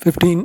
15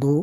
2